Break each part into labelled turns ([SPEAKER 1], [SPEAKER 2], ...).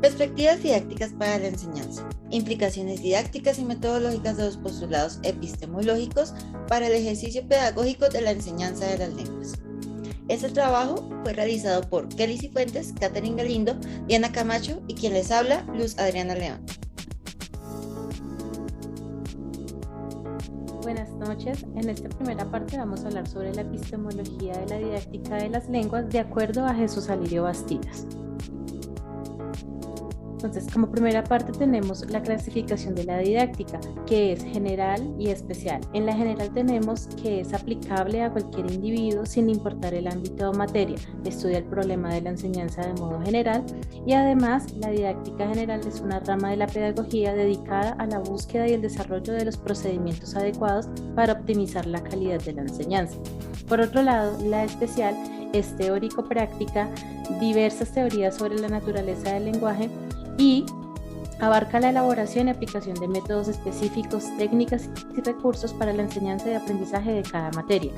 [SPEAKER 1] Perspectivas didácticas para la enseñanza. Implicaciones didácticas y metodológicas de los postulados epistemológicos para el ejercicio pedagógico de la enseñanza de las lenguas. Este trabajo fue realizado por Kelly Cifuentes, Catherine Galindo, Diana Camacho y quien les habla, Luz Adriana León.
[SPEAKER 2] Buenas noches. En esta primera parte vamos a hablar sobre la epistemología de la didáctica de las lenguas de acuerdo a Jesús Alirio Bastidas. Entonces, como primera parte tenemos la clasificación de la didáctica, que es general y especial. En la general tenemos que es aplicable a cualquier individuo sin importar el ámbito o materia. Estudia el problema de la enseñanza de modo general y además la didáctica general es una rama de la pedagogía dedicada a la búsqueda y el desarrollo de los procedimientos adecuados para optimizar la calidad de la enseñanza. Por otro lado, la especial es teórico-práctica, diversas teorías sobre la naturaleza del lenguaje y abarca la elaboración y aplicación de métodos específicos, técnicas y recursos para la enseñanza y aprendizaje de cada materia.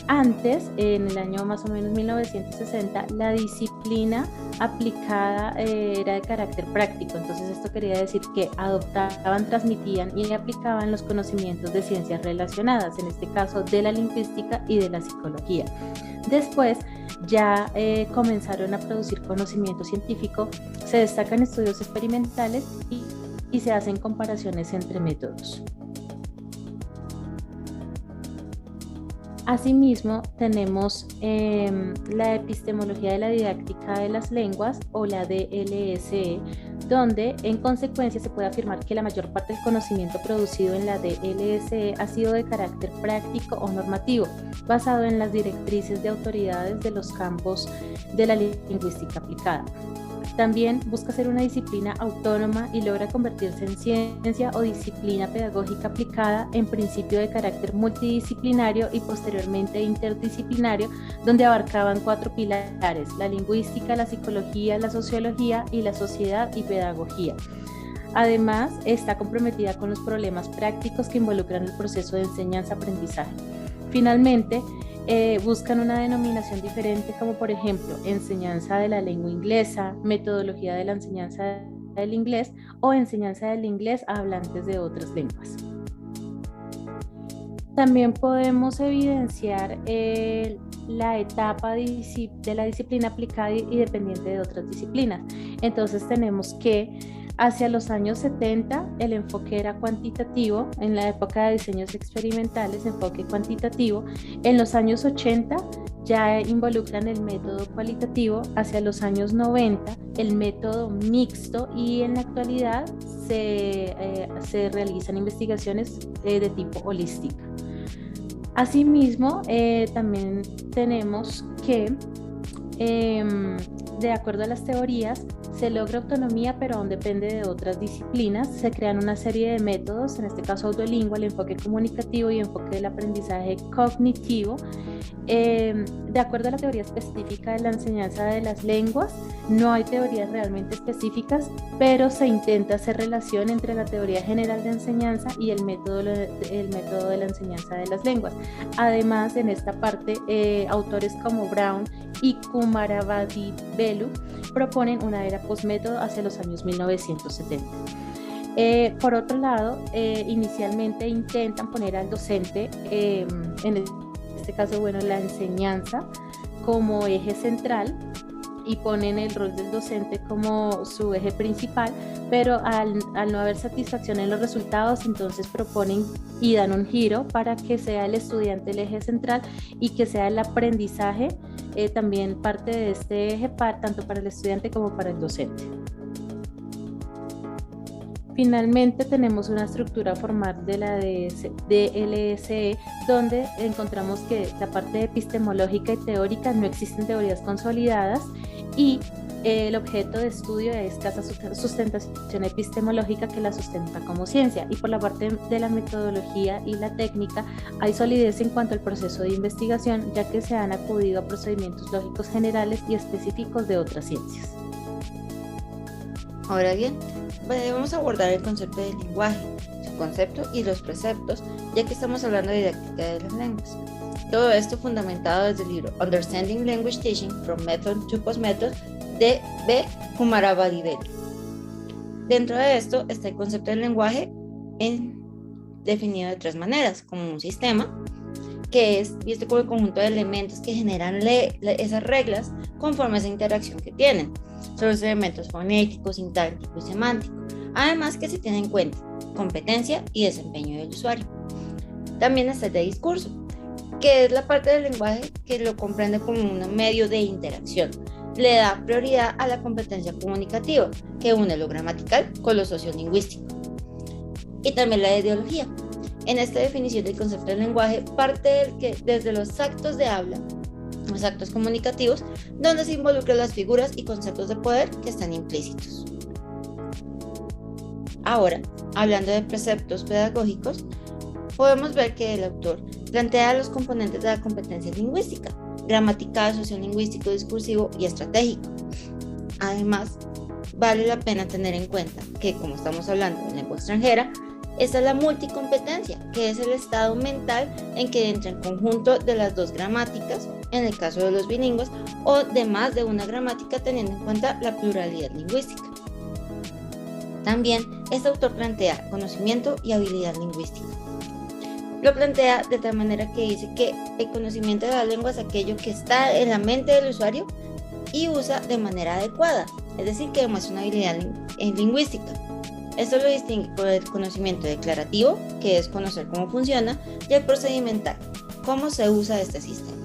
[SPEAKER 2] Antes, en el año más o menos 1960, la disciplina aplicada era de carácter práctico. Entonces esto quería decir que adoptaban, transmitían y aplicaban los conocimientos de ciencias relacionadas, en este caso de la lingüística y de la psicología. Después ya comenzaron a producir conocimiento científico, se destacan estudios experimentales y se hacen comparaciones entre métodos. Asimismo, tenemos la epistemología de la didáctica de las lenguas o la DLSE, donde en consecuencia se puede afirmar que la mayor parte del conocimiento producido en la DLSE ha sido de carácter práctico o normativo, basado en las directrices de autoridades de los campos de la lingüística aplicada. También busca ser una disciplina autónoma y logra convertirse en ciencia o disciplina pedagógica aplicada en principio de carácter multidisciplinario y posteriormente interdisciplinario, donde abarcaban 4 pilares: la lingüística, la psicología, la sociología y la sociedad y pedagogía. Además, está comprometida con los problemas prácticos que involucran el proceso de enseñanza-aprendizaje. Finalmente, buscan una denominación diferente, como por ejemplo enseñanza de la lengua inglesa, metodología de la enseñanza del inglés o enseñanza del inglés a hablantes de otras lenguas. También podemos evidenciar la etapa de la disciplina aplicada y dependiente de otras disciplinas. Entonces tenemos que hacia los años 70 el enfoque era cuantitativo, en la época de diseños experimentales enfoque cuantitativo, en los años 80 ya involucran el método cualitativo, hacia los años 90 el método mixto y en la actualidad se realizan investigaciones de tipo holística. Asimismo, también tenemos que de acuerdo a las teorías, se logra autonomía, pero aún depende de otras disciplinas. Se crean una serie de métodos, en este caso autolingua, el enfoque comunicativo y enfoque del aprendizaje cognitivo. De acuerdo a la teoría específica de la enseñanza de las lenguas, no hay teorías realmente específicas, pero se intenta hacer relación entre la teoría general de enseñanza y el método de la enseñanza de las lenguas. Además, en esta parte, autores como Brown y Kumarabadi Belu proponen una era postmétodo hacia los años 1970. Por otro lado, inicialmente intentan poner al docente, en este caso, la enseñanza como eje central y ponen el rol del docente como su eje principal, pero al no haber satisfacción en los resultados, entonces proponen y dan un giro para que sea el estudiante el eje central y que sea el aprendizaje también parte de este eje, tanto para el estudiante como para el docente. Finalmente tenemos una estructura formal de la DLSE, donde encontramos que la parte epistemológica y teórica no existen teorías consolidadas y el objeto de estudio es escasa sustentación epistemológica que la sustenta como ciencia, y por la parte de la metodología y la técnica hay solidez en cuanto al proceso de investigación, ya que se han acudido a procedimientos lógicos generales y específicos de otras ciencias.
[SPEAKER 1] Ahora bien, vamos a abordar el concepto del lenguaje, su concepto y los preceptos, ya que estamos hablando de didáctica de las lenguas. Todo esto fundamentado desde el libro Understanding Language Teaching from Method to Post-Method de B. Kumarabadi Belu. Dentro de esto está el concepto del lenguaje definido de tres maneras, como un sistema, que es visto como el conjunto de elementos que generan esas reglas conforme a esa interacción que tienen. Son los elementos fonéticos, sintácticos y semánticos. Además que se tiene en cuenta competencia y desempeño del usuario. También está el de discurso, que es la parte del lenguaje que lo comprende como un medio de interacción. Le da prioridad a la competencia comunicativa, que une lo gramatical con lo sociolingüístico. Y también la de ideología. En esta definición del concepto del lenguaje parte del que desde los actos de habla, los actos comunicativos, donde se involucran las figuras y conceptos de poder que están implícitos. Ahora, hablando de preceptos pedagógicos, podemos ver que el autor plantea los componentes de la competencia lingüística: gramatical, sociolingüístico, discursivo y estratégico. Además, vale la pena tener en cuenta que, como estamos hablando de lengua extranjera, esta es la multicompetencia, que es el estado mental en que entra el conjunto de las dos gramáticas, en el caso de los bilingües, o de más de una gramática teniendo en cuenta la pluralidad lingüística. También, este autor plantea conocimiento y habilidad lingüística. Lo plantea de tal manera que dice que el conocimiento de la lengua es aquello que está en la mente del usuario y usa de manera adecuada, es decir, que demuestra una habilidad lingüística. Esto lo distingue por el conocimiento declarativo, que es conocer cómo funciona, y el procedimental, cómo se usa este sistema.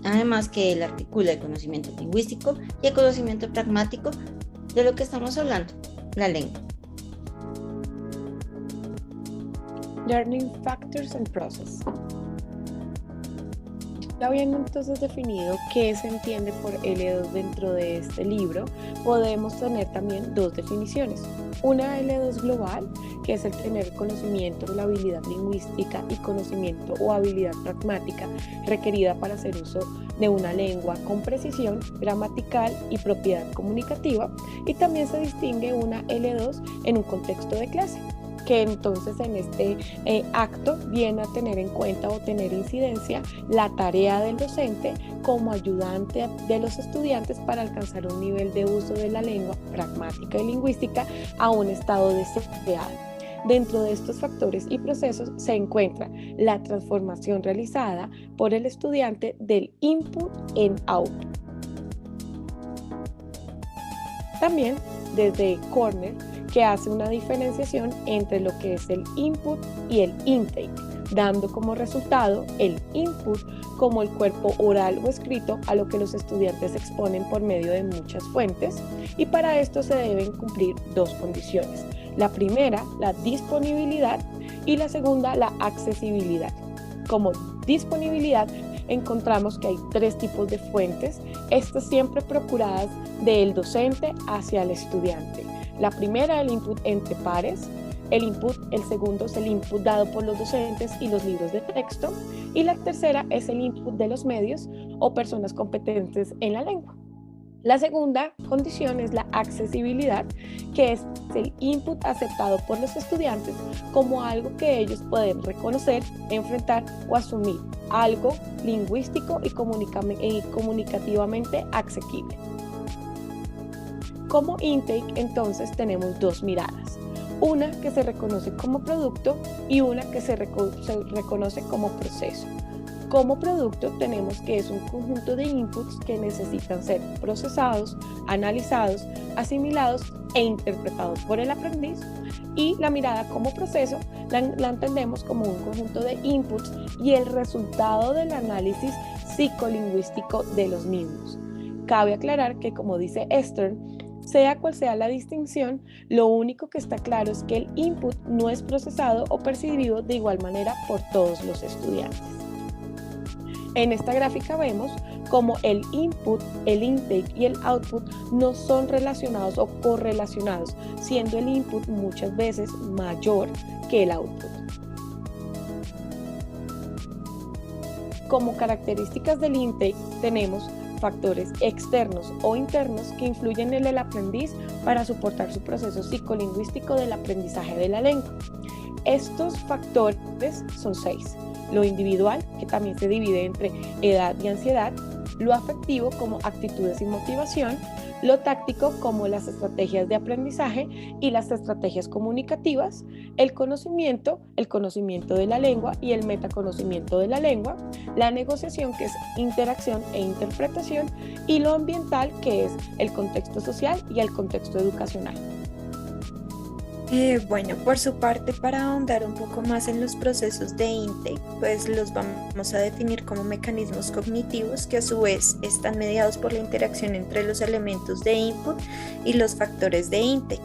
[SPEAKER 1] Además que él articula el conocimiento lingüístico y el conocimiento pragmático de lo que estamos hablando, la lengua.
[SPEAKER 3] Learning Factors and Process. Habiendo entonces definido qué se entiende por L2 dentro de este libro, podemos tener también dos definiciones. Una L2 global, que es el tener conocimiento, la habilidad lingüística y conocimiento o habilidad pragmática requerida para hacer uso de una lengua con precisión gramatical y propiedad comunicativa. Y también se distingue una L2 en un contexto de clase, que entonces en este acto viene a tener en cuenta o tener incidencia la tarea del docente como ayudante de los estudiantes para alcanzar un nivel de uso de la lengua pragmática y lingüística a un estado deseado. Dentro de estos factores y procesos se encuentra la transformación realizada por el estudiante del input en output. También desde Corner, que hace una diferenciación entre lo que es el input y el intake, dando como resultado el input como el cuerpo oral o escrito a lo que los estudiantes exponen por medio de muchas fuentes, y para esto se deben cumplir dos condiciones. La primera, la disponibilidad, y la segunda, la accesibilidad. Como disponibilidad, encontramos que hay tres tipos de fuentes, estas siempre procuradas del docente hacia el estudiante. La primera, el input entre pares. El segundo es el input dado por los docentes y los libros de texto. Y la tercera es el input de los medios o personas competentes en la lengua. La segunda condición es la accesibilidad, que es el input aceptado por los estudiantes como algo que ellos pueden reconocer, enfrentar o asumir, algo lingüístico y comunicativamente asequible. Como intake, entonces, tenemos dos miradas. Una que se reconoce como producto y una que se reconoce como proceso. Como producto tenemos que es un conjunto de inputs que necesitan ser procesados, analizados, asimilados e interpretados por el aprendiz, y la mirada como proceso la entendemos como un conjunto de inputs y el resultado del análisis psicolingüístico de los mismos. Cabe aclarar que, como dice Stern, sea cual sea la distinción, lo único que está claro es que el input no es procesado o percibido de igual manera por todos los estudiantes. En esta gráfica vemos cómo el input, el intake y el output no son relacionados o correlacionados, siendo el input muchas veces mayor que el output. Como características del intake tenemos factores externos o internos que influyen en el aprendiz para soportar su proceso psicolingüístico del aprendizaje de la lengua. Estos factores son 6. Lo individual, que también se divide entre edad y ansiedad, lo afectivo como actitudes y motivación, lo táctico como las estrategias de aprendizaje y las estrategias comunicativas, el conocimiento de la lengua y el metaconocimiento de la lengua, la negociación, que es interacción e interpretación, y lo ambiental, que es el contexto social y el contexto educacional.
[SPEAKER 4] Bueno, por su parte, para ahondar un poco más en los procesos de intake, pues los vamos a definir como mecanismos cognitivos que a su vez están mediados por la interacción entre los elementos de input y los factores de intake.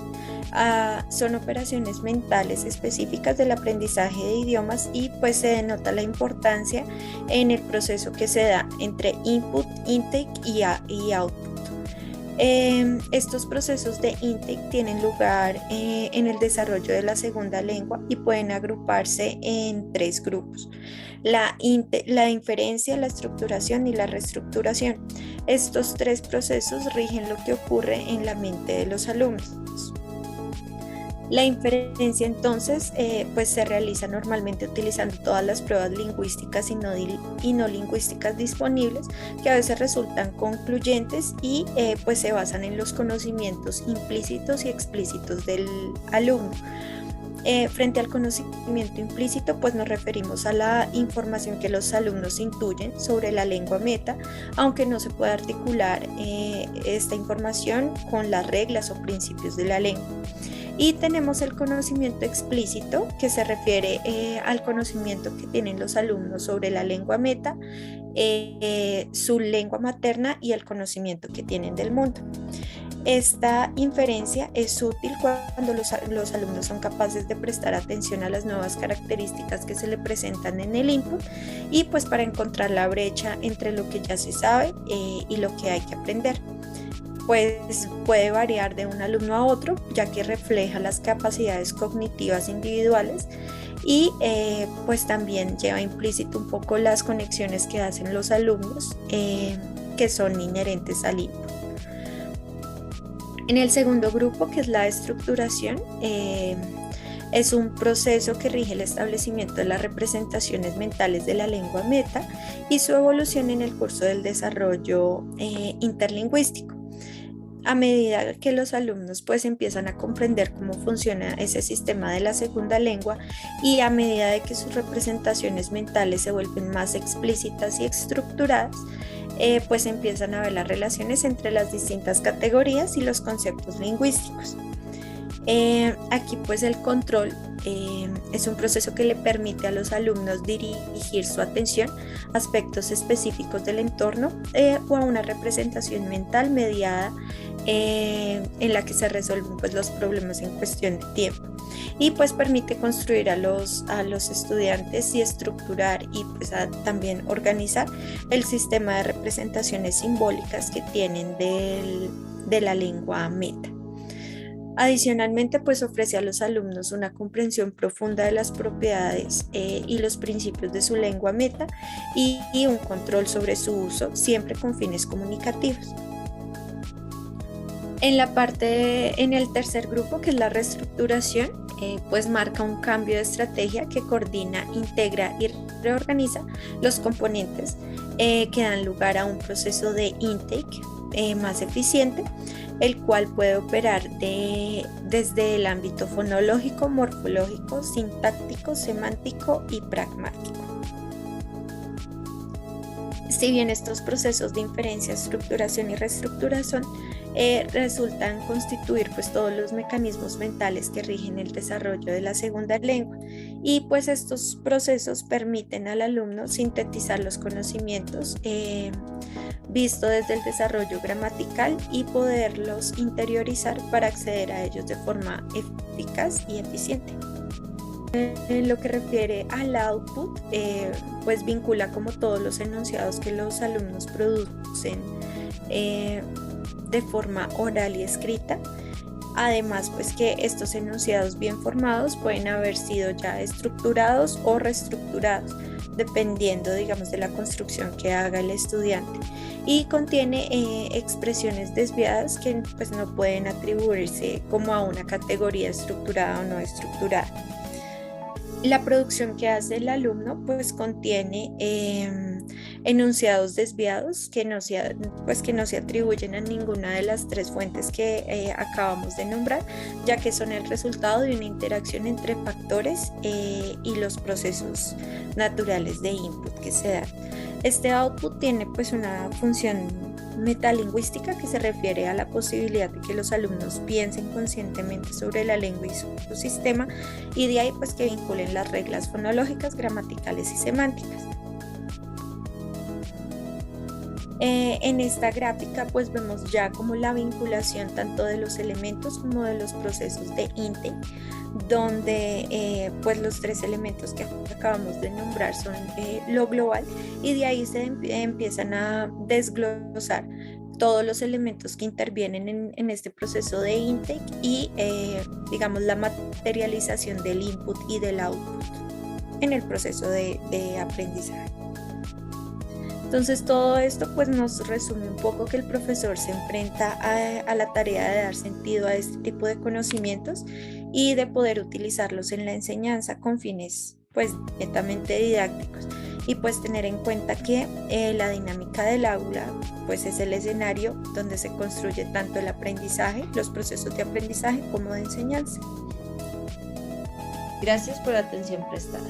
[SPEAKER 4] Son operaciones mentales específicas del aprendizaje de idiomas y pues se denota la importancia en el proceso que se da entre input, intake y output. Estos procesos de intake tienen lugar en el desarrollo de la segunda lengua y pueden agruparse en 3 grupos: la inferencia, la estructuración y la reestructuración. Estos 3 procesos rigen lo que ocurre en la mente de los alumnos. La inferencia entonces pues se realiza normalmente utilizando todas las pruebas lingüísticas y no lingüísticas disponibles, que a veces resultan concluyentes y pues se basan en los conocimientos implícitos y explícitos del alumno. Frente al conocimiento implícito, pues nos referimos a la información que los alumnos intuyen sobre la lengua meta, aunque no se puede articular esta información con las reglas o principios de la lengua. Y tenemos el conocimiento explícito, que se refiere al conocimiento que tienen los alumnos sobre la lengua meta, su lengua materna y el conocimiento que tienen del mundo. Esta inferencia es útil cuando los alumnos son capaces de prestar atención a las nuevas características que se le presentan en el input y pues para encontrar la brecha entre lo que ya se sabe y lo que hay que aprender. Pues puede variar de un alumno a otro, ya que refleja las capacidades cognitivas individuales y pues también lleva implícito un poco las conexiones que hacen los alumnos que son inherentes al input. En el segundo grupo, que es la estructuración, es un proceso que rige el establecimiento de las representaciones mentales de la lengua meta y su evolución en el curso del desarrollo interlingüístico. A medida que los alumnos pues empiezan a comprender cómo funciona ese sistema de la segunda lengua y a medida de que sus representaciones mentales se vuelven más explícitas y estructuradas, pues empiezan a ver las relaciones entre las distintas categorías y los conceptos lingüísticos. Aquí pues el control es un proceso que le permite a los alumnos dirigir su atención a aspectos específicos del entorno o a una representación mental mediada en la que se resuelven pues los problemas en cuestión de tiempo y pues permite construir a los estudiantes y estructurar y pues también organizar el sistema de representaciones simbólicas que tienen de la lengua meta. Adicionalmente, pues ofrece a los alumnos una comprensión profunda de las propiedades y los principios de su lengua meta y un control sobre su uso, siempre con fines comunicativos. En el tercer grupo, que es la reestructuración, pues marca un cambio de estrategia que coordina, integra y reorganiza los componentes que dan lugar a un proceso de intake más eficiente, el cual puede operar desde el ámbito fonológico, morfológico, sintáctico, semántico y pragmático. Si bien estos procesos de inferencia, estructuración y reestructuración resultan constituir pues todos los mecanismos mentales que rigen el desarrollo de la segunda lengua y pues estos procesos permiten al alumno sintetizar los conocimientos visto desde el desarrollo gramatical y poderlos interiorizar para acceder a ellos de forma eficaz y eficiente. En lo que refiere al output, pues vincula como todos los enunciados que los alumnos producen de forma oral y escrita. Además, pues que estos enunciados bien formados pueden haber sido ya estructurados o reestructurados, dependiendo, digamos, de la construcción que haga el estudiante. Y contiene expresiones desviadas que pues no pueden atribuirse como a una categoría estructurada o no estructurada. La producción que hace el alumno pues contiene enunciados desviados pues que no se atribuyen a ninguna de las tres fuentes que acabamos de nombrar, ya que son el resultado de una interacción entre factores y los procesos naturales de input que se dan. Este output tiene pues una función metalingüística que se refiere a la posibilidad de que los alumnos piensen conscientemente sobre la lengua y su sistema, y de ahí pues que vinculen las reglas fonológicas, gramaticales y semánticas. En esta gráfica pues vemos ya como la vinculación tanto de los elementos como de los procesos de intake, donde pues los tres elementos que acabamos de nombrar son lo global, y de ahí se empiezan a desglosar todos los elementos que intervienen en este proceso de intake y digamos la materialización del input y del output en el proceso de aprendizaje. Entonces todo esto pues nos resume un poco que el profesor se enfrenta a la tarea de dar sentido a este tipo de conocimientos y de poder utilizarlos en la enseñanza con fines pues netamente didácticos, y pues tener en cuenta que la dinámica del aula pues es el escenario donde se construye tanto el aprendizaje, los procesos de aprendizaje como de enseñanza.
[SPEAKER 1] Gracias por la atención prestada.